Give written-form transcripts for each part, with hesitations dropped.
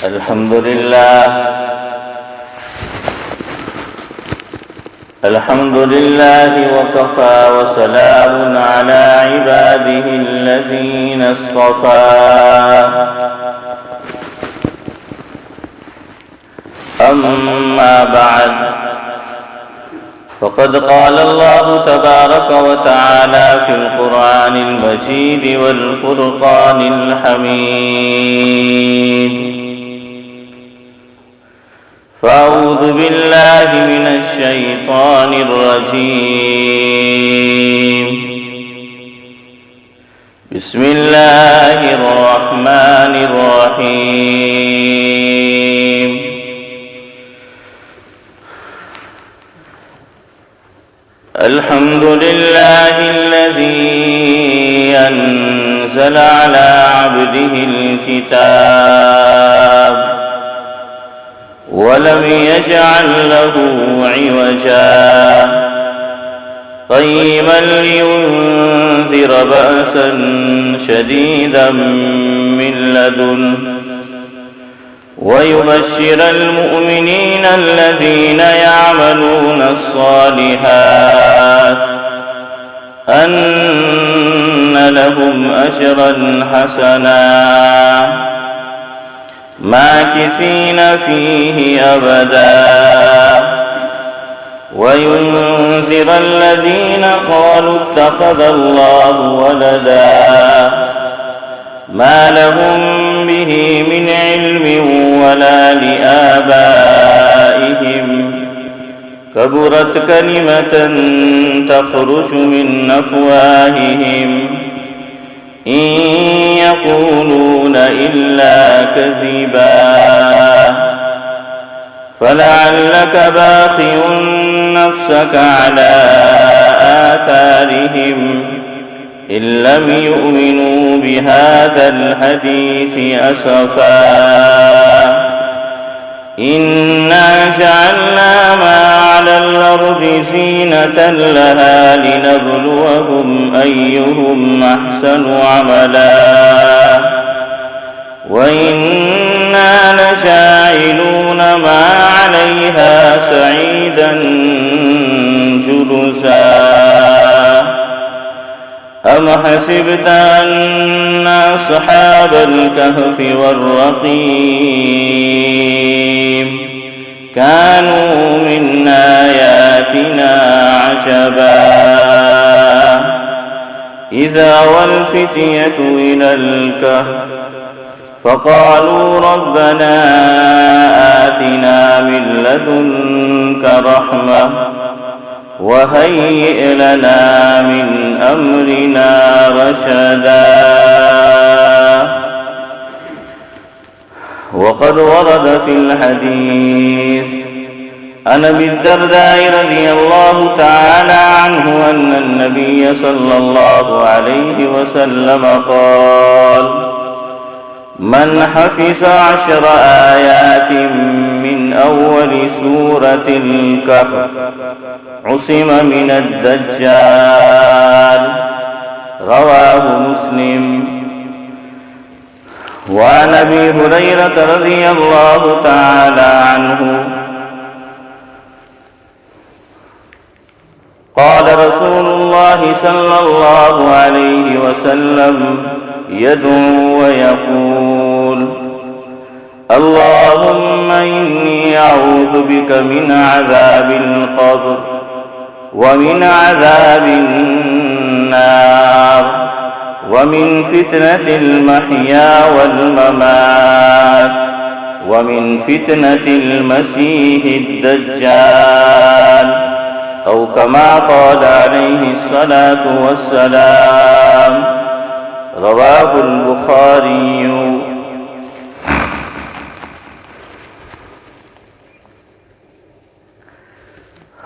الحمد لله وكفى وسلام على عباده الذين اصطفى أما بعد فقد قال الله تبارك وتعالى في القرآن المجيد والفرقان الحميد فأعوذ بالله من الشيطان الرجيم بسم الله الرحمن الرحيم الحمد لله الذي أنزل على عبده الكتاب ولم يجعل له عوجا قيما لينذر بأسا شديدا من لدنه ويبشر المؤمنين الذين يعملون الصالحات أن لهم أجرا حسنا ماكثين فيه أبدا وينذر الذين قالوا اتخذ الله ولدا ما لهم به من علم ولا لآبائهم كبرت كلمة تخرج من أفواههم إن يقولون إلا كذبا فلعلك باخع نفسك على آثارهم إن لم يؤمنوا بهذا الحديث أسفا إنا جعلنا ما على الأرض زينة لها لنبلوهم أيهم أحسن عملا وإنا لجاعلون ما عليها سعيدا جرزا أم حسبت أن أصحاب الكهف والرقيم كانوا من آياتنا عجبا إذا والفتية إلى الكهف فقالوا ربنا آتنا من لدنك رحمة وهيئ لنا من أمرنا رشدا وقد ورد في الحديث عن أبي الدرداء رضي الله تعالى عنه أن النبي صلى الله عليه وسلم قال من حفظ 10 آيات من أول سورة الكهف عصم من الدجال رواه مسلم. وعن أبي هريرة رضي الله تعالى عنه قال رسول الله صلى الله عليه وسلم يدعو ويقول اللهم إني أعوذ بك من عذاب القبر ومن عذاب النار ومن فتنة المحيا والممات ومن فتنة المسيح الدجال أو كما قال عليه الصلاة والسلام رواه البخاري.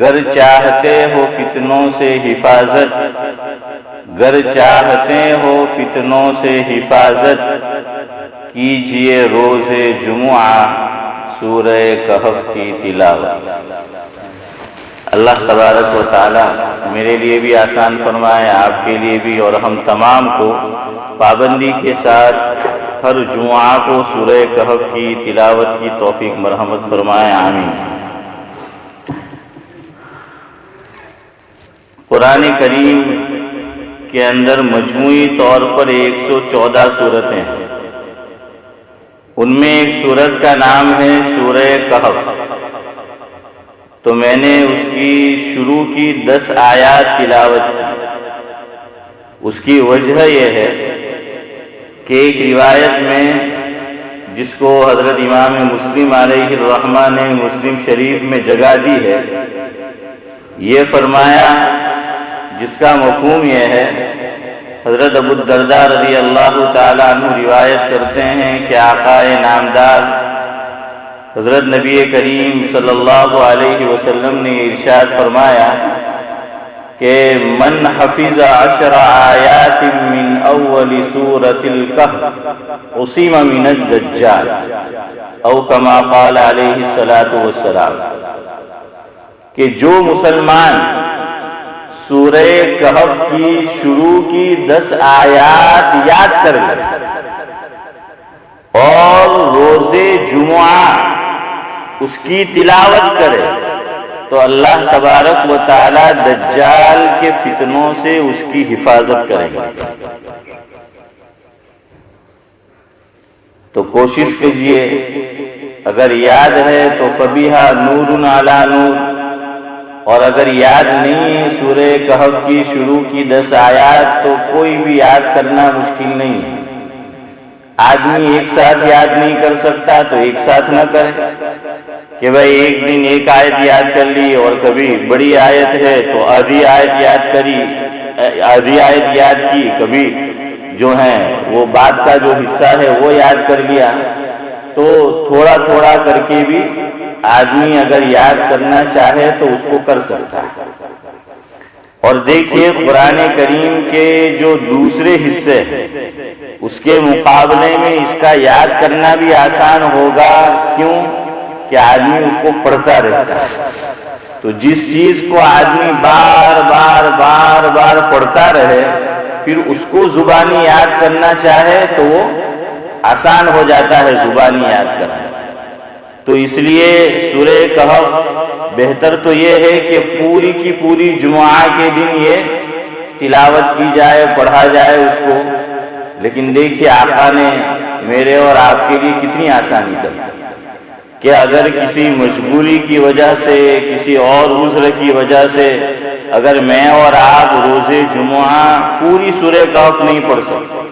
گر چاہتے ہو فتنوں سے حفاظت، گر چاہتے ہو فتنوں سے حفاظت، کیجئے روز جمعہ سورہ کہف کی تلاوت۔ اللہ تبارک و تعالی میرے لیے بھی آسان فرمائے، آپ کے لیے بھی، اور ہم تمام کو پابندی کے ساتھ ہر جمعہ کو سورہ کہف کی تلاوت کی توفیق مرحمت فرمائے، آمین۔ قرآن کریم کے اندر مجموعی طور پر 114 صورتیں ہیں، ان میں ایک صورت کا نام ہے سورہ کہف۔ تو میں نے اس کی شروع کی 10 آیات تلاوت کی۔ اس کی وجہ یہ ہے کہ ایک روایت میں، جس کو حضرت امام مسلم علیہ الرحمہ نے مسلم شریف میں جگہ دی ہے، یہ فرمایا، جس کا مفہوم یہ ہے، حضرت ابو الدرداء رضی اللہ تعالیٰ عنہ روایت کرتے ہیں کہ آقا نامدار حضرت نبی کریم صلی اللہ علیہ وسلم نے ارشاد فرمایا کہ من حفظ 10 آیات من اول سورة الکہف عصم من الدجال، او کما قال علیہ الصلاۃ والسلام، کہ جو مسلمان سورہ کہف کی شروع کی 10 آیات یاد کر لے اور روز جمعہ اس کی تلاوت کرے، تو اللہ تبارک و تعالی دجال کے فتنوں سے اس کی حفاظت کرے گا۔ تو کوشش کیجئے، اگر یاد ہے تو فبیہا نور علی نور، اور اگر یاد نہیں ہے سورہ کہف کی شروع کی 10 آیات تو کوئی بھی یاد کرنا مشکل نہیں ہے۔ آدمی ایک ساتھ یاد نہیں کر سکتا تو ایک ساتھ نہ کرے کہ بھائی ایک دن ایک آیت یاد کر لی، اور کبھی بڑی آیت ہے تو آدھی آیت یاد کی، کبھی جو ہے وہ بعد کا جو حصہ ہے وہ یاد کر لیا۔ تو تھوڑا تھوڑا کر کے بھی آدمی اگر یاد کرنا چاہے تو اس کو کر سکتا ہے۔ اور دیکھیے قرآن کریم کے جو دوسرے حصے ہیں اس کے مقابلے میں اس کا یاد کرنا بھی آسان ہوگا، کیوں کہ آدمی اس کو پڑھتا رہتا ہے۔ تو جس چیز کو آدمی بار بار پڑھتا رہے، پھر اس کو زبانی یاد کرنا چاہے تو وہ آسان ہو جاتا ہے زبانی یاد کرنا۔ تو اس لیے سورہ کہف بہتر تو یہ ہے کہ پوری کی پوری جمعہ کے دن یہ تلاوت کی جائے، پڑھا جائے اس کو۔ لیکن دیکھیے آقا نے میرے اور آپ کے لیے کتنی آسانی کر دی کہ اگر کسی مشغولی کی وجہ سے، کسی اور عذر کی وجہ سے اگر میں اور آپ روز جمعہ پوری سورہ کہف نہیں پڑھ سکتے،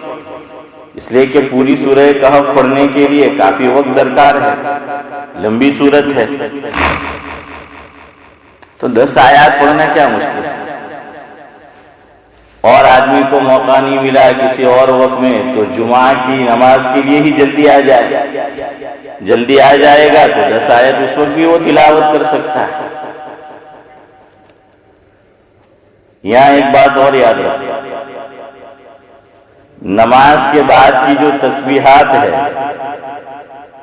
اس لیے کہ پوری سورہ کہف پڑھنے کے لیے کافی وقت درکار ہے، لمبی صورت ہے، تو 10 آیات پڑھنا کیا مشکل ہے۔ اور آدمی کو موقع نہیں ملا کسی اور وقت میں تو جمعہ کی نماز کے لیے ہی جلدی آ جائے گا تو 10 آیت اس وقت بھی وہ تلاوت کر سکتا ہے۔ یہاں ایک بات اور یاد رکھیں، نماز کے بعد کی جو تسبیحات ہے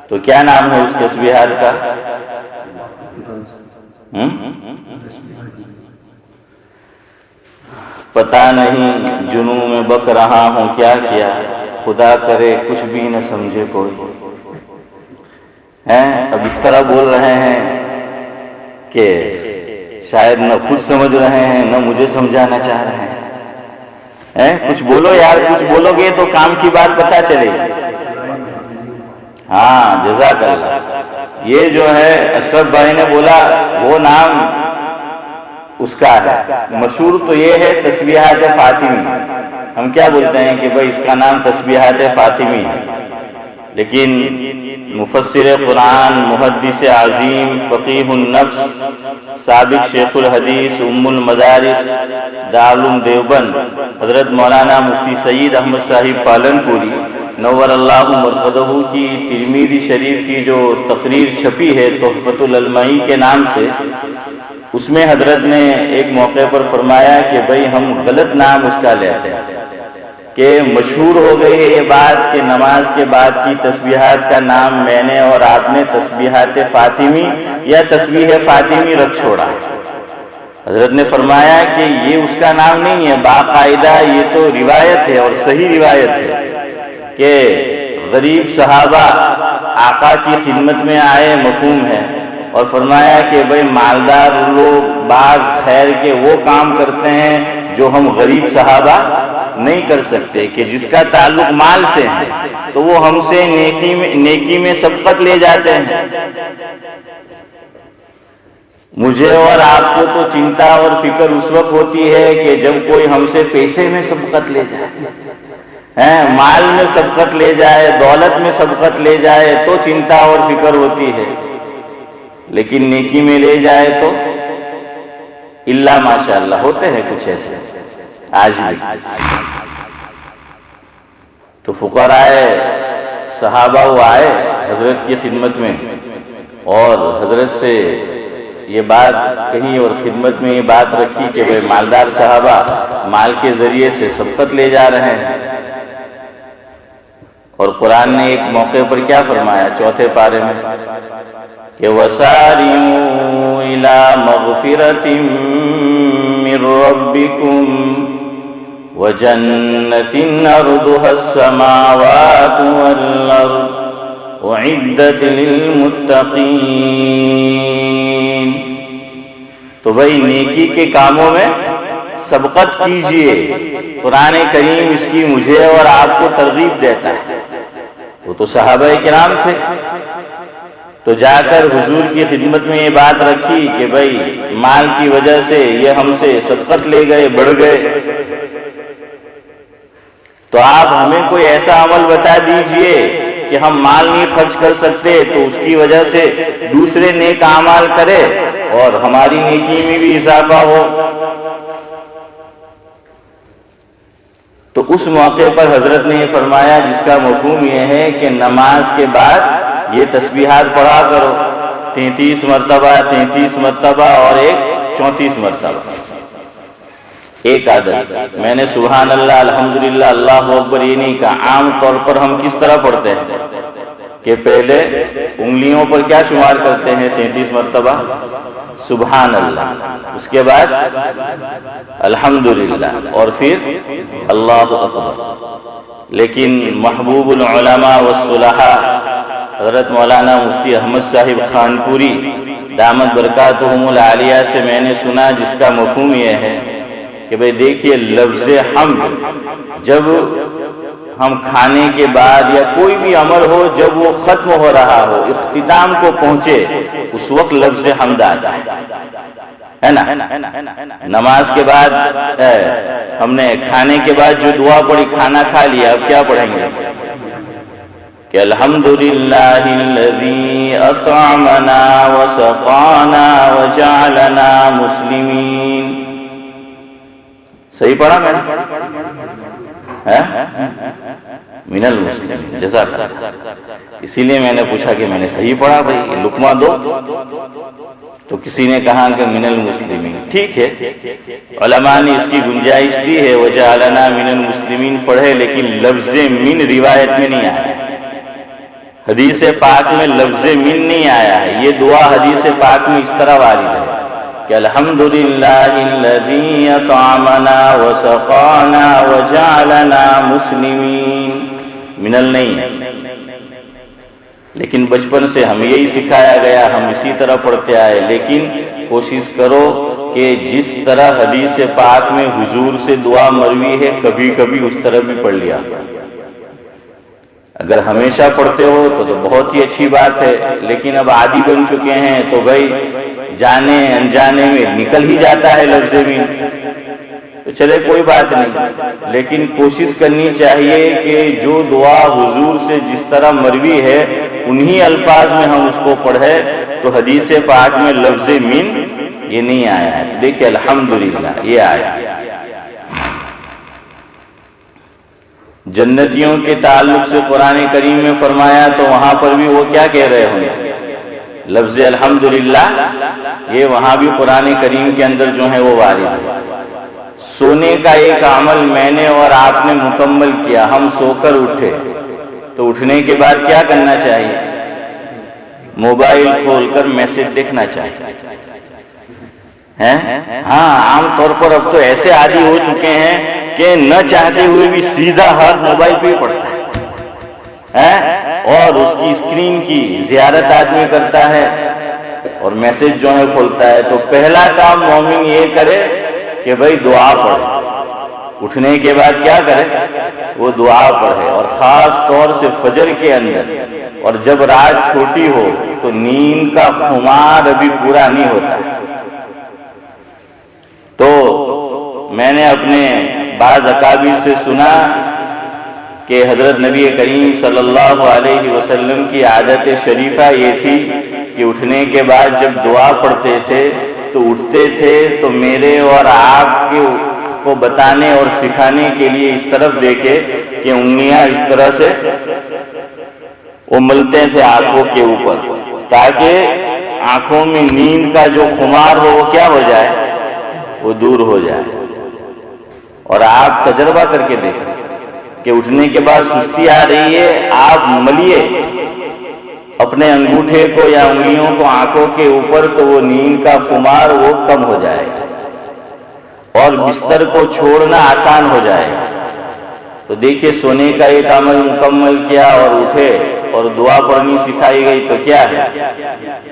تو کیا نام ہے اس تسبیحات کا؟ پتہ نہیں جنوں میں بک رہا ہوں کیا کیا، خدا کرے کچھ بھی نہ سمجھے کوئی۔ اب اس طرح بول رہے ہیں کہ شاید نہ خود سمجھ رہے ہیں نہ مجھے سمجھانا چاہ رہے ہیں۔ کچھ بولو یار، کچھ بولو گے تو کام کی بات پتہ چلے گی۔ ہاں جزاک اللہ۔ یہ جو ہے اشرف بھائی نے بولا وہ نام اس کا ہے، مشہور تو یہ ہے تسبیحات فاطمی۔ ہم کیا بولتے ہیں کہ بھائی اس کا نام تسبیحات فاطمی ہے، لیکن مفسر قرآن، محدث عظیم، فقیہ النفس، سابق شیخ الحدیث، ام المدارس، دارالعلوم دیوبند، حضرت مولانا مفتی سعید احمد صاحب پالنپوری نور اللہ مرقدہ کی ترمذی شریف کی جو تقریر چھپی ہے تحفۃ العلمائی کے نام سے، اس میں حضرت نے ایک موقع پر فرمایا کہ بھئی ہم غلط نام اس کا لیتے ہیں، کہ مشہور ہو گئی ہے یہ بات کہ نماز کے بعد کی تسبیحات کا نام میں نے اور آپ نے تسبیحات فاطمی یا تسبیح فاطمی رکھ چھوڑا۔ حضرت نے فرمایا کہ یہ اس کا نام نہیں ہے، باقاعدہ یہ تو روایت ہے اور صحیح روایت ہے کہ غریب صحابہ آقا کی خدمت میں آئے، مفہوم ہے، اور فرمایا کہ بھئی مالدار لوگ بعض خیر کے وہ کام کرتے ہیں جو ہم غریب صحابہ نہیں کر سکتے، کہ جس کا تعلق مال سے ہے تو وہ ہم سے نیکی میں سبقت لے جاتے ہیں۔ مجھے اور آپ کو تو چنتا اور فکر اس وقت ہوتی ہے کہ جب کوئی ہم سے پیسے میں سبقت لے جائے، مال میں سبقت لے جائے، دولت میں سبقت لے جائے تو چنتا اور فکر ہوتی ہے، لیکن نیکی میں لے جائے تو اللہ ماشاءاللہ ہوتے ہیں کچھ ایسے آج بھی۔ تو فقراء صحابہ وہ آئے حضرت کی خدمت میں اور حضرت سے یہ بات کہی اور خدمت میں یہ بات رکھی کہ وہ مالدار صحابہ مال کے ذریعے سے سبقت لے جا رہے ہیں، اور قرآن نے ایک موقع پر کیا فرمایا 4 پارے میں کہ وَسَارِعُوا إِلَى مَغْفِرَةٍ مِّن رَّبِّكُمْ وَجَنَّةٍ عَرْضُهَا السَّمَاوَاتُ وَالْأَرْضُ أُعِدَّتْ لِلْمُتَّقِينَ۔ تو بھئی نیکی کے کاموں میں سبقت کیجئے، قرآن کریم اس کی مجھے اور آپ کو ترغیب دیتا ہے۔ وہ تو صحابہ کرام تھے، تو جا کر حضور کی خدمت میں یہ بات رکھی کہ بھئی مال کی وجہ سے یہ ہم سے سبقت لے گئے، بڑھ گئے، تو آپ ہمیں کوئی ایسا عمل بتا دیجئے کہ ہم مال نہیں خرچ کر سکتے تو اس کی وجہ سے دوسرے نیک اعمال کرے اور ہماری نیکی میں بھی اضافہ ہو۔ تو اس موقع پر حضرت نے یہ فرمایا جس کا مفہوم یہ ہے کہ نماز کے بعد یہ تسبیحات پڑھا کرو، 33 مرتبہ 33 مرتبہ اور ایک 34 مرتبہ، ایک عدد۔ میں نے سبحان اللہ الحمدللہ اللہ اکبر یہ نہیں کہا، عام طور پر ہم کس طرح پڑھتے ہیں کہ پہلے انگلیوں پر کیا شمار کرتے ہیں 33 مرتبہ سبحان اللہ، اس کے بعد الحمدللہ اور پھر اللہ اکبر۔ لیکن محبوب العلماء والصلحاء حضرت مولانا مفتی احمد صاحب خانپوری دامت برکاتہم العالیہ سے میں نے سنا جس کا مفہوم یہ ہے کہ بھئی دیکھیے لفظ حمد جب ہم کھانے کے بعد یا کوئی بھی عمل ہو جب وہ ختم ہو رہا ہو، اختتام کو پہنچے، اس وقت لفظ حمد آتا ہے نا۔ نماز کے بعد ہم نے کھانے کے بعد جو دعا پڑھی، کھانا کھا لیا، اب کیا پڑھیں گے کہ الحمدللہ الذی اطعمنا وسقانا وجعلنا مسلمین۔ صحیح پڑھا میں نے؟ من المسلمین، جزاک اللہ۔ اسی لیے میں نے پوچھا کہ میں نے صحیح پڑھا بھائی، لقمہ دو، تو کسی نے کہا کہ من المسلمین۔ ٹھیک ہے، علماء نے اس کی گنجائش دی ہے وجعلنا من المسلمین پڑھے، لیکن لفظ من روایت میں نہیں آیا، حدیث پاک میں لفظ من نہیں آیا ہے۔ یہ دعا حدیث پاک میں اس طرح وارد ہے کہ الحمدللہ الذی اطعمنا وسقانا وجعلنا مسلمین، منل نہیں ہے، لیکن بچپن سے ہمیں یہی سکھایا گیا، ہم اسی طرح پڑھتے آئے۔ لیکن کوشش کرو کہ جس طرح حدیث پاک میں حضور سے دعا مروی ہے کبھی کبھی اس طرح بھی پڑھ لیا۔ اگر ہمیشہ پڑھتے ہو تو بہت ہی اچھی بات ہے، لیکن اب عادی بن چکے ہیں تو بھائی جانے انجانے میں نکل ہی جاتا ہے لفظ من، تو چلے کوئی بات نہیں، لیکن کوشش کرنی چاہیے کہ جو دعا حضور سے جس طرح مروی ہے انہی الفاظ میں ہم اس کو پڑھیں۔ تو حدیث پاک میں لفظ من یہ نہیں آیا ہے، دیکھیں الحمدللہ یہ آیا۔ جنتیوں کے تعلق سے قرآن کریم میں فرمایا تو وہاں پر بھی وہ کیا کہہ رہے ہوں گے لفظ الحمدللہ یہ وہاں بھی قرآن کریم کے اندر جو ہے وہ وارد ہے۔ سونے کا ایک عمل میں نے اور آپ نے مکمل کیا، ہم سو کر اٹھے تو اٹھنے کے بعد کیا کرنا چاہیے؟ موبائل کھول کر میسج دیکھنا چاہیے۔ ہاں عام طور پر اب تو ایسے عادی ہو چکے ہیں کہ نہ چاہتے ہوئے بھی سیدھا ہاتھ موبائل پہ ہی پڑتا ہے اور اس کی اسکرین کی زیارت آدمی کرتا ہے اور میسج جو ہے کھولتا ہے۔ تو پہلا کام مومن یہ کرے کہ بھائی دعا پڑھے، اٹھنے کے بعد کیا کرے؟ وہ دعا پڑھے، اور خاص طور سے فجر کے اندر، اور جب رات چھوٹی ہو تو نیند کا خمار ابھی پورا نہیں ہوتا۔ تو میں نے اپنے بعض اکابر سے سنا کہ حضرت نبی کریم صلی اللہ علیہ وسلم کی عادت شریفہ یہ تھی کہ اٹھنے کے بعد جب دعا پڑھتے تھے تو اٹھتے تھے تو میرے اور آپ کو بتانے اور سکھانے کے لیے اس طرف دیکھے کہ انگلیاں اس طرح سے وہ ملتے تھے آنکھوں کے اوپر، تاکہ آنکھوں میں نیند کا جو خمار ہو وہ کیا ہو جائے؟ وہ دور ہو جائے۔ اور آپ تجربہ کر کے دیکھیں کہ اٹھنے کے بعد سستی آ رہی ہے، آپ ملیے اپنے انگوٹھے کو یا انگلیوں کو آنکھوں کے اوپر، تو وہ نیند کا خمار وہ کم ہو جائے اور بستر کو چھوڑنا آسان ہو جائے۔ تو دیکھیے سونے کا ایک عمل مکمل کیا اور اٹھے اور دعا پڑھنی سکھائی گئی تو کیا ہے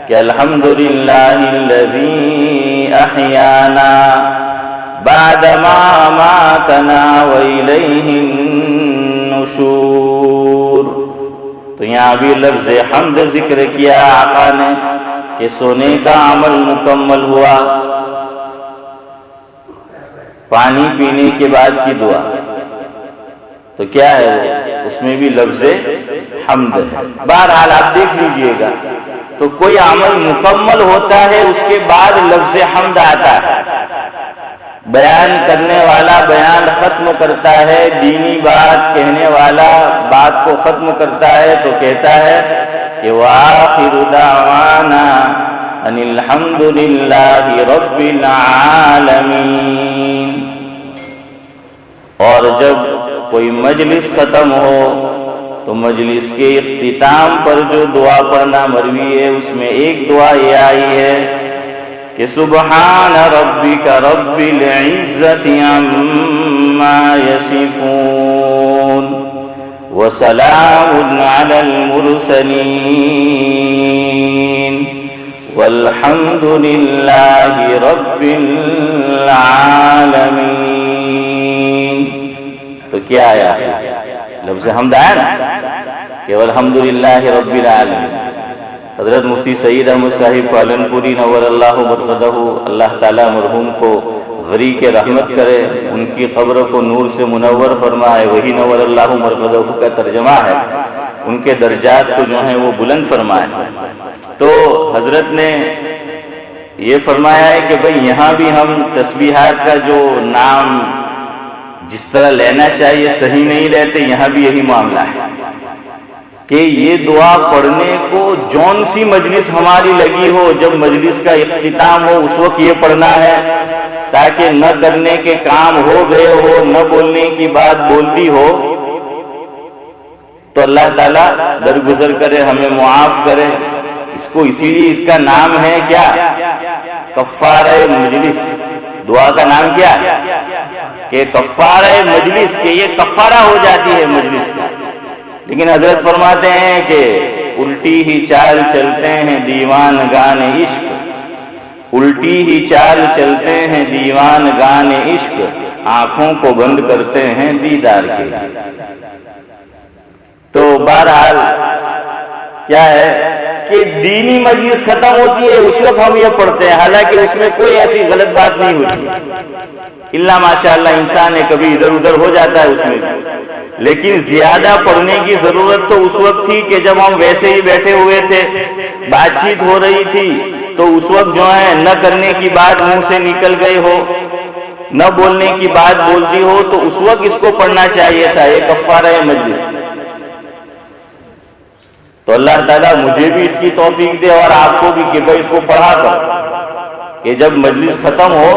کہ الحمدللہ الذی احیانا بعد ما اماتنا والیہ النشور۔ تو یہاں بھی لفظ حمد ذکر کیا آقا نے کہ سونے کا عمل مکمل ہوا۔ پانی پینے کے بعد کی دعا تو کیا ہے؟ اس میں بھی لفظ حمد ہے۔ بہرحال آپ دیکھ لیجئے گا تو کوئی عمل مکمل ہوتا ہے اس کے بعد لفظ حمد آتا ہے۔ بیان کرنے والا بیان ختم کرتا ہے، دینی بات کہنے والا بات کو ختم کرتا ہے تو کہتا ہے کہ وآخر دعوانا ان الحمد للہ رب العالمین۔ اور جب کوئی مجلس ختم ہو تو مجلس کے اختتام پر جو دعا پڑھنا مروی ہے اس میں ایک دعا یہ آئی ہے کہ سبحان ربک رب العزت عما یصفون وسلام علی المرسلین والحمد للہ رب العالمین۔ تو کیا آیا؟ لفظ حمد آیا نا کہ الحمدللہ رب العالمین۔ حضرت مفتی سعید احمد صاحب پالنپوری نور اللہ مرقدہ، اللہ تعالیٰ مرحوم کو غریق رحمت کرے، ان کی قبر کو نور سے منور فرمائے، وہی نور اللہ مرقدہ کا ترجمہ ہے، ان کے درجات کو جو ہیں وہ بلند فرمائے۔ تو حضرت نے یہ فرمایا ہے کہ بھئی یہاں بھی ہم تسبیحات کا جو نام جس طرح لینا چاہیے صحیح نہیں لیتے، یہاں بھی یہی معاملہ ہے کہ یہ دعا پڑھنے کو جون سی مجلس ہماری لگی ہو، جب مجلس کا اختتام ہو اس وقت یہ پڑھنا ہے، تاکہ نہ کرنے کے کام ہو گئے ہو، نہ بولنے کی بات بولتی ہو تو اللہ تعالیٰ درگزر کرے، ہمیں معاف کرے۔ اس کو اسی لیے اس کا نام ہے کیا؟ کفارہ مجلس۔ دعا کا نام کیا ہے؟ کہ کفارہ مجلس، کہ یہ کفارہ ہو جاتی ہے مجلس کا۔ لیکن حضرت فرماتے ہیں کہ الٹی ہی چال چلتے ہیں دیوان گان عشق، الٹی ہی چال چلتے ہیں دیوان گان عشق، آنکھوں کو بند کرتے ہیں دیدار کے۔ تو بہرحال کیا ہے کہ دینی مجلس ختم ہوتی ہے اس وقت ہم یہ پڑھتے ہیں، حالانکہ اس میں کوئی ایسی غلط بات نہیں ہوتی، اللہ ماشاءاللہ انسان ہے کبھی ادھر ادھر ہو جاتا ہے اس میں، لیکن زیادہ پڑھنے کی ضرورت تو اس وقت تھی کہ جب ہم ویسے ہی بیٹھے ہوئے تھے، بات چیت ہو رہی تھی، تو اس وقت جو ہے نہ کرنے کی بات منہ سے نکل گئی ہو، نہ بولنے کی بات بولتی ہو، تو اس وقت اس کو پڑھنا چاہیے تھا، یہ کفارہ مجلس۔ تو تو اللہ تعالیٰ مجھے بھی اس کی توفیق دے اور آپ کو بھی کہ بھائی اس کو پڑھا کر، کہ جب مجلس ختم ہو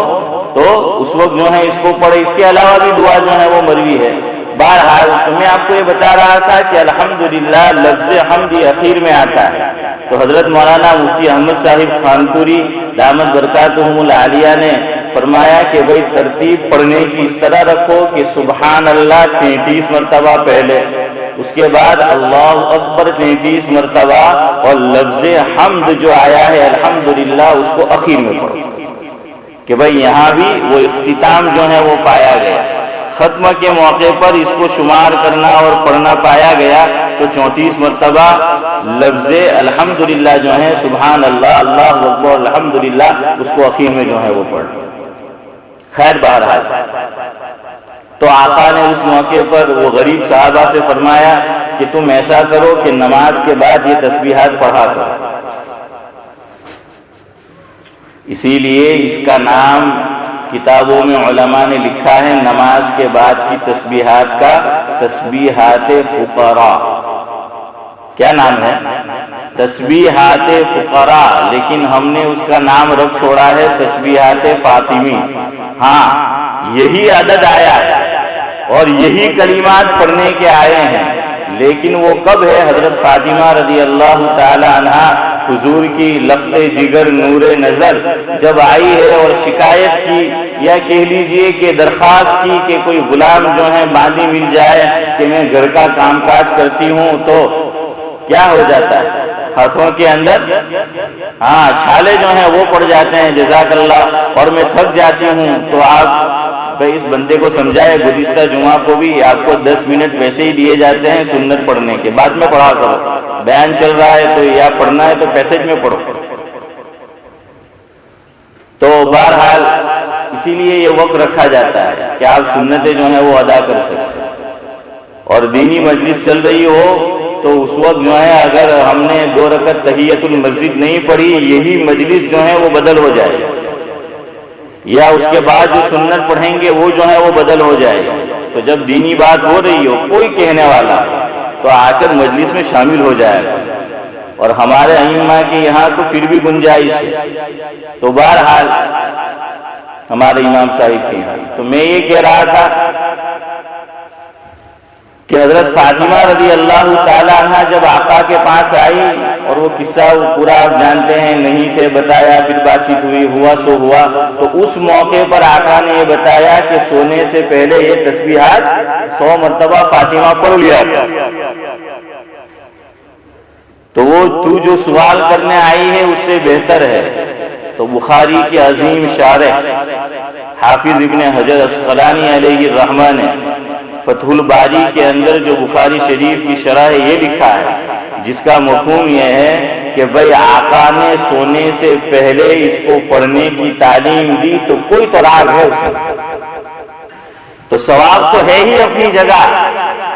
تو اس وقت جو ہے اس کو پڑھے۔ اس کے علاوہ بھی دعا جو ہے وہ مروی ہے۔ بہرحال تو میں آپ کو یہ بتا رہا تھا کہ الحمدللہ لفظ حمد اخیر میں آتا ہے، تو حضرت مولانا مفتی احمد صاحب خانپوری دامت برکاتہم العالیہ نے فرمایا کہ بھئی ترتیب پڑھنے کی اس طرح رکھو کہ سبحان اللہ 33 مرتبہ پہلے، اس کے بعد اللہ اکبر 33 مرتبہ، اور لفظ حمد جو آیا ہے الحمدللہ اس کو اخیر میں پڑھو، کہ بھئی یہاں بھی وہ اختتام جو ہے وہ پایا گیا۔ ختم کے موقع پر اس کو شمار کرنا اور پڑھنا پایا گیا، تو 34 مرتبہ لفظ الحمدللہ جو ہے سبحان اللہ، اللہ اکبر، الحمدللہ، اس کو اخیر میں جو ہے وہ پڑھ۔ خیر بہرحال تو آقا نے اس موقع پر وہ غریب صحابہ سے فرمایا کہ تم ایسا کرو کہ نماز کے بعد یہ تسبیحات پڑھا کرو۔ اسی لیے اس کا نام کتابوں میں علماء نے لکھا ہے نماز کے بعد کی تسبیحات کا تسبیحات فقراء۔ کیا نام ہے؟ تسبیحات فقراء، لیکن ہم نے اس کا نام رکھ چھوڑا ہے تسبیحات فاطمی۔ ہاں یہی عدد آیا ہے اور یہی کلمات پڑھنے کے آئے ہیں، لیکن وہ کب ہے؟ حضرت فاطمہ رضی اللہ تعالی عنہا حضور کی لخت جگر نور نظر جب آئی ہے اور شکایت کی، یا کہہ لیجئے کہ درخواست کی کہ کوئی غلام جو ہے باندھی مل جائے کہ میں گھر کا کام کاج کرتی ہوں، تو کیا ہو جاتا ہے؟ ہاتھوں کے اندر چھالے جو ہیں وہ پڑ جاتے ہیں، جزاک اللہ، اور میں تھک جاتی ہوں۔ تو آپ بھائی اس بندے کو سمجھائے، گزشتہ جمعہ کو بھی آپ کو 10 منٹ ویسے ہی دیے جاتے ہیں سنت پڑھنے کے، بعد میں پڑھا کرو، بیان چل رہا ہے تو یا پڑھنا ہے تو پیسج میں پڑھو۔ تو بہرحال اسی لیے یہ وقت رکھا جاتا ہے کہ آپ سنتیں جو ہیں وہ ادا کر سکیں، اور دینی مجلس چل رہی ہو تو اس وقت جو ہے اگر ہم نے 2 رکعت تحیۃ المسجد نہیں پڑھی، یہی مجلس جو ہے وہ بدل ہو جائے، یا اس کے بعد جو سنت پڑھیں گے وہ جو ہے وہ بدل ہو جائے گا۔ تو جب دینی بات ہو رہی ہو، کوئی کہنے والا تو آ کر مجلس میں شامل ہو جائے گا، اور ہمارے ائمہ کے یہاں تو پھر بھی گنجائش ہے۔ تو بہرحال ہمارے امام صاحب کے یہاں تو میں یہ کہہ رہا تھا کہ حضرت فاطمہ رضی اللہ تعالی عنہ جب آقا کے پاس آئی، اور وہ قصہ پورا آپ جانتے ہیں، نہیں تھے بتایا، پھر بات چیت ہوئی، ہوا سو ہوا، تو اس موقع پر آقا نے یہ بتایا کہ سونے سے پہلے یہ تسبیحات 100 مرتبہ فاطمہ پڑھ لیا تھا۔ تو وہ تو جو سوال کرنے آئی ہے اس سے بہتر ہے۔ تو بخاری کے عظیم شارح حافظ ابن حجر عسقلانی علیہ الرحمہ نے فتح الباری کے اندر جو بخاری شریف کی شرح ہے یہ لکھا ہے، جس کا مفہوم یہ ہے کہ بھئی آقا نے سونے سے پہلے اس کو پڑھنے کی تعلیم دی، تو کوئی تو راز ہے اس میں، تو ثواب تو ہے ہی اپنی جگہ،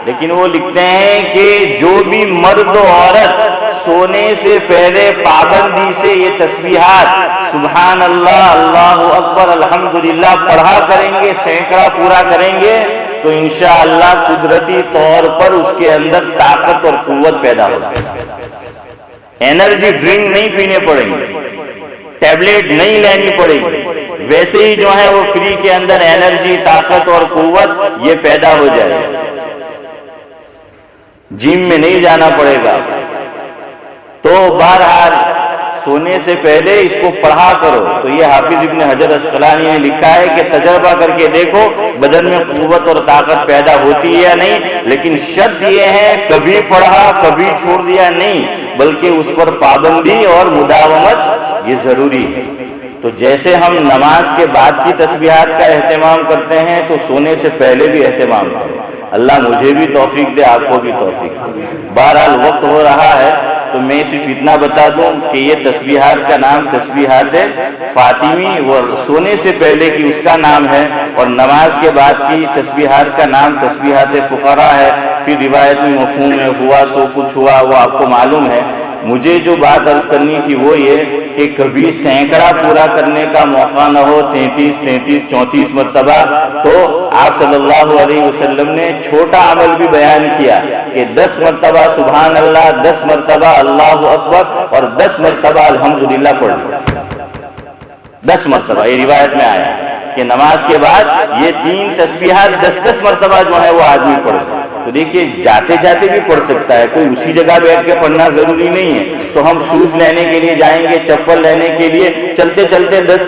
لیکن وہ لکھتے ہیں کہ جو بھی مرد و عورت سونے سے پہلے پابندی سے یہ تسبیحات سبحان اللہ، اللہ اکبر، الحمدللہ پڑھا کریں گے، سینکڑا پورا کریں گے، تو انشاءاللہ قدرتی طور پر اس کے اندر طاقت اور قوت پیدا ہوگی۔ انرجی ڈرنک نہیں پینے پڑیں گے، ٹیبلٹ نہیں لینی پڑے گی، ویسے ہی جو ہے وہ فری کے اندر انرجی، طاقت اور قوت یہ پیدا ہو جائے گا۔ جم میں نہیں جانا پڑے گا۔ تو بہرحال سونے سے پہلے اس کو پڑھا کرو۔ تو یہ حافظ ابن حجر عسقلانی نے لکھا ہے کہ تجربہ کر کے دیکھو بدن میں قوت اور طاقت پیدا ہوتی ہے یا نہیں، لیکن شرط یہ ہے کبھی پڑھا کبھی چھوڑ دیا نہیں، بلکہ اس پر پابندی اور مداومت یہ ضروری ہے۔ تو جیسے ہم نماز کے بعد کی تسبیحات کا اہتمام کرتے ہیں تو سونے سے پہلے بھی اہتمام کریں۔ اللہ مجھے بھی توفیق دے، آپ کو بھی توفیق دے۔ بہرحال وقت ہو رہا ہے تو میں صرف اتنا بتا دوں کہ یہ تسبیحات کا نام تسبیحات فاطمی، اور سونے سے پہلے کی اس کا نام ہے، اور نماز کے بعد کی تسبیحات کا نام تسبیحات فقراء ہے۔ پھر روایت میں مفہوم ہے ہوا سو کچھ ہوا، وہ آپ کو معلوم ہے۔ مجھے جو بات عرض کرنی تھی وہ یہ کہ کبھی سینکڑا پورا کرنے کا موقع نہ ہو، 33 مرتبہ، تو آپ صلی اللہ علیہ وسلم نے چھوٹا عمل بھی بیان کیا کہ 10 مرتبہ سبحان اللہ، 10 مرتبہ اللہ اکبر اور 10 مرتبہ الحمدللہ پڑھ لیا۔ 10 مرتبہ یہ روایت میں آیا کہ نماز کے بعد یہ 3 تسبیحات 10 مرتبہ جو ہے وہ آدمی پڑھے۔ تو دیکھیے جاتے جاتے بھی پڑھ سکتا ہے، کوئی اسی جگہ بیٹھ کے پڑھنا ضروری نہیں ہے۔ تو ہم شوز لینے کے لیے جائیں گے، چپل لینے کے لیے، چلتے چلتے 10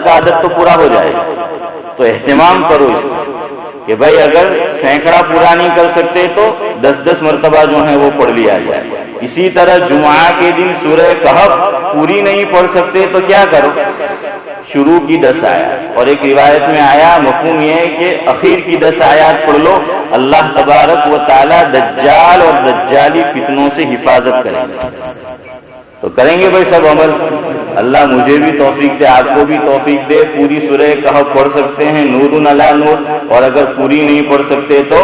کا عدد تو پورا ہو جائے گا۔ تو اہتمام کرو اس کو کہ بھائی اگر سینکڑا پورا نہیں کر سکتے تو 10 مرتبہ جو ہے وہ پڑھ لیا جائے۔ اسی طرح جمعہ کے دن سورہ کہف پوری نہیں پڑھ سکتے تو کیا کرو؟ شروع کی 10 آیات، اور ایک روایت میں آیا مفہوم یہ ہے کہ اخیر کی 10 آیات پڑھ لو، اللہ تبارک و تعالی دجال اور دجالی فتنوں سے حفاظت کریں گے۔ تو کریں گے بھائی سب عمل؟ اللہ مجھے بھی توفیق دے، آپ کو بھی توفیق دے۔ پوری سورہ کہف پڑھ سکتے ہیں، نور علی نور، اور اگر پوری نہیں پڑھ سکتے تو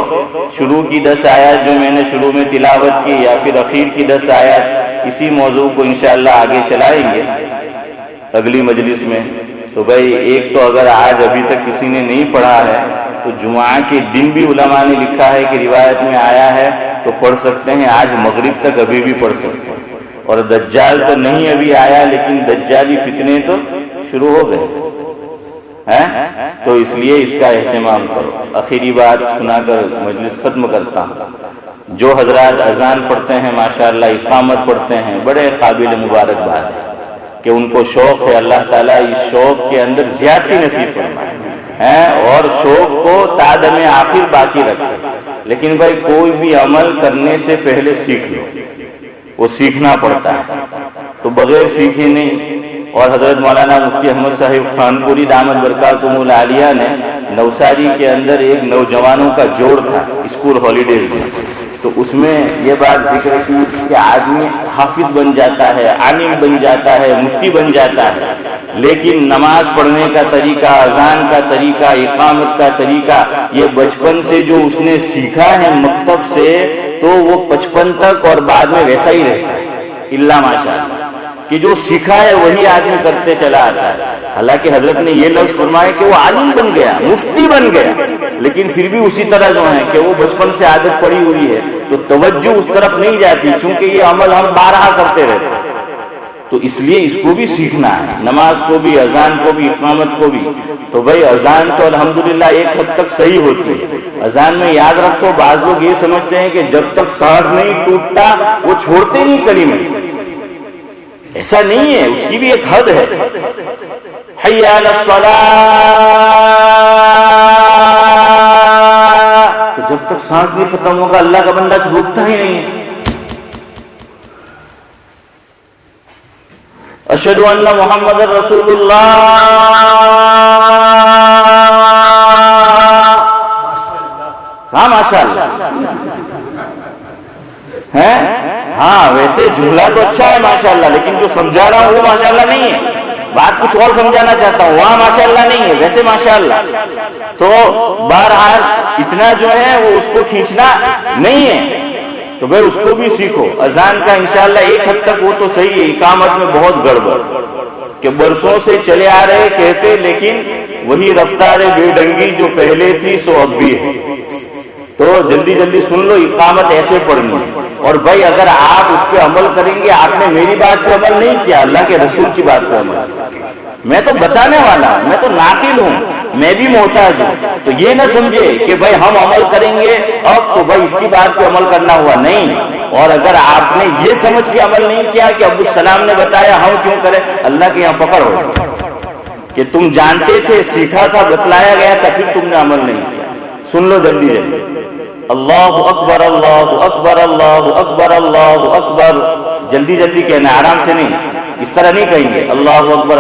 شروع کی 10 آیات جو میں نے شروع میں تلاوت کی، یا پھر اخیر کی 10 آیات۔ اسی موضوع کو انشاءاللہ آگے چلائیں گے اگلی مجلس میں۔ تو بھائی ایک تو اگر آج ابھی تک کسی نے نہیں پڑھا ہے تو جمعہ کے دن بھی علماء نے لکھا ہے کہ روایت میں آیا ہے تو پڑھ سکتے ہیں، آج مغرب تک ابھی بھی پڑھ سکتے ہیں۔ اور دجال تو نہیں ابھی آیا، لیکن دجالی فتنے تو شروع ہو گئے ہیں، تو اس لیے اس کا اہتمام کرو۔ آخری بات سنا کر مجلس ختم کرتا ہوں۔ جو حضرات اذان پڑھتے ہیں ماشاءاللہ، اقامت پڑھتے ہیں، بڑے قابل مبارکباد ہے کہ ان کو شوق ہے، اللہ تعالیٰ اس شوق کے اندر زیادتی نصیب فرمائے اور شوق کو تادم آخر باقی رکھے۔ لیکن بھائی کوئی بھی عمل کرنے سے پہلے سیکھ لو، وہ سیکھنا پڑتا ہے، تو بغیر سیکھے نہیں۔ اور حضرت مولانا مفتی احمد صاحب خانپوری دامت برکاتہم العالیہ نے نوساری کے اندر ایک نوجوانوں کا جوڑ تھا اسکول ہالیڈیز میں، تو اس میں یہ بات ذکر کی کہ آدمی حافظ بن جاتا ہے، عالم بن جاتا ہے، مفتی بن جاتا ہے، لیکن نماز پڑھنے کا طریقہ، اذان کا طریقہ، اقامت کا طریقہ، یہ بچپن سے جو اس نے سیکھا ہے مکتب سے، تو وہ 55 تک اور بعد میں ویسا ہی رہتا ہے، الا ماشاءاللہ کہ جو سیکھا ہے وہی آدمی کرتے چلا آتا ہے۔ حالانکہ حضرت نے یہ لفظ فرمایا کہ وہ عالم بن گیا، مفتی بن گیا، لیکن پھر بھی اسی طرح جو ہے کہ وہ بچپن سے عادت پڑی ہوئی ہے، تو توجہ اس طرف نہیں جاتی، چونکہ یہ عمل ہم بارہا کرتے رہتے ہیں۔ تو اس لیے اس کو بھی سیکھنا ہے، نماز کو بھی، اذان کو بھی، اقامت کو بھی۔ تو بھائی اذان تو الحمدللہ ایک حد تک صحیح ہوتی ہے۔ اذان میں یاد رکھو، بعض لوگ یہ سمجھتے ہیں کہ جب تک سانس نہیں ٹوٹتا وہ چھوڑتے نہیں کلمہ، ایسا نہیں ہے، اس کی بھی ایک حد ہے۔ حی علی الصلاۃ، تو جب تک سانس نہیں ختم ہوگا اللہ کا بندہ رکتا ہی نہیں ہے۔ اشہد ان محمد رسول اللہ، ہاں ماشاءاللہ ہے، ہاں ویسے جملہ تو اچھا ہے ماشاءاللہ، لیکن جو سمجھا رہا ہوں وہ ماشاءاللہ نہیں ہے، بات کچھ اور سمجھانا چاہتا ہوں، وہاں ماشاءاللہ نہیں ہے، ویسے ماشاءاللہ۔ تو بہرحال اتنا جو ہے وہ اس کو کھینچنا نہیں ہے، تو بھائی اس کو بھی سیکھو۔ اذان کا انشاءاللہ ایک حد تک وہ تو صحیح ہے، اقامت میں بہت گڑبڑ کہ برسوں سے چلے آ رہے کہتے، لیکن وہی رفتار بے ڈنگی جو پہلے تھی سو اب بھی ہے۔ تو جلدی جلدی سن لو، اقامت ایسے پڑھنی ہے۔ اور بھائی اگر آپ اس پہ عمل کریں گے، آپ نے میری بات پہ عمل نہیں کیا، اللہ کے رسول کی بات پہ عمل کیا۔ میں تو بتانے والا ہوں، میں تو ناقل ہوں، میں بھی محتاج ہوں۔ تو یہ نہ سمجھے کہ بھائی ہم عمل کریں گے اب تو بھائی اس کی بات پہ عمل کرنا ہوا، نہیں۔ اور اگر آپ نے یہ سمجھ کے عمل نہیں کیا کہ ابو السلام نے بتایا ہم کیوں کریں، اللہ کے یہاں پکڑ ہو کہ تم جانتے تھے، سیکھا تھا، بتلایا گیا تھا، پھر تم نے عمل نہیں کیا۔ سن لو جلدی جلدی، اللہ اکبر اللہ اکبر اللہ اکبر اللہ اکبر، جلدی جلدی کہنا، آرام سے نہیں، اس طرح نہیں کہیں گے اللہ اکبر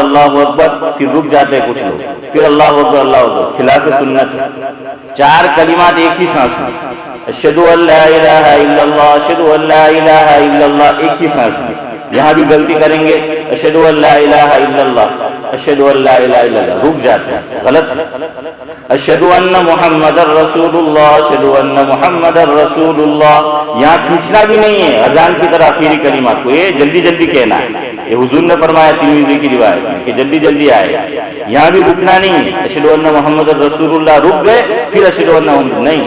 پھر رک جاتے ہیں کچھ لوگ، پھر اللہ اکبر، خلاف سنت۔ 4 کلمات ایک ہی سانس میں، اشہد ان لا الہ الا اللہ، اشہد ان لا الہ الا اللہ، ایک ہی سانس میں۔ یہاں بھی غلطی کریں گے، اشہد ان لا الہ الا اللہ، اشہد ان لا الہ الا اللہ، رک جاتے ہیں، غلط ہے۔ اشہدو ان محمد الرسول اللہ، اشہدو ان محمد الرسول اللہ. یہاں کھینچنا بھی نہیں ہے اذان کی طرح آخری کلمات کو، یہ جلدی جلدی کہنا ہے. یہ حضور نے فرمایا ترمذی کی روایت میں کہ جلدی جلدی آئے گا. یہاں بھی رکنا نہیں ہے. اشہدو ان محمد الرسول اللہ رک گئے پھر اشہدو ان محمد نہیں.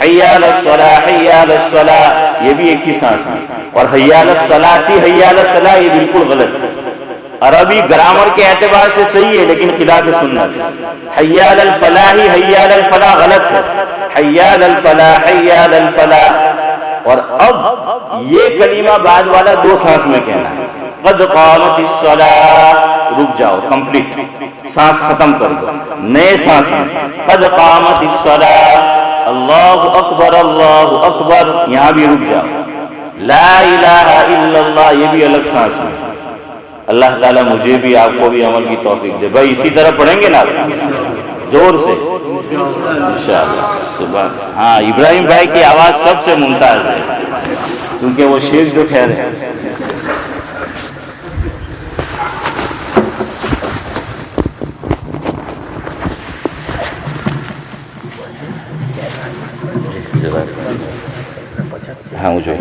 حی علی الصلاۃ، حی علی الصلاۃ، یہ بھی ایک ہی سانس ہے. اور حی علی الصلاۃ، حی علی الصلاۃ یہ بالکل غلط ہے. عربی گرامر کے اعتبار سے صحیح ہے لیکن خلاف سنت. حی علی الفلاح، حی علی الفلاح غلط ہے. حی علی الفلاح، حی علی الفلاح. اور اب یہ کلمہ بعد والا دو سانس میں کہنا ہے. قد قامت الصلاۃ، رک جاؤ، کمپلیٹ سانس ختم کر دو، نئے سانس میں. قد قامت الصلاۃ، اللہ اکبر اللہ اکبر، یہاں بھی رک جاؤ. لا الہ الا اللہ، یہ بھی الگ سانس میں. اللہ تعالیٰ مجھے بھی آپ کو بھی عمل کی توفیق دے. بھائی اسی طرح پڑھیں گے نا زور سے انشاءاللہ. ہاں ابراہیم بھائی کی آواز سب سے ممتاز ہے کیونکہ وہ شیخ جو ٹھہرے ہیں. ہاں مجھے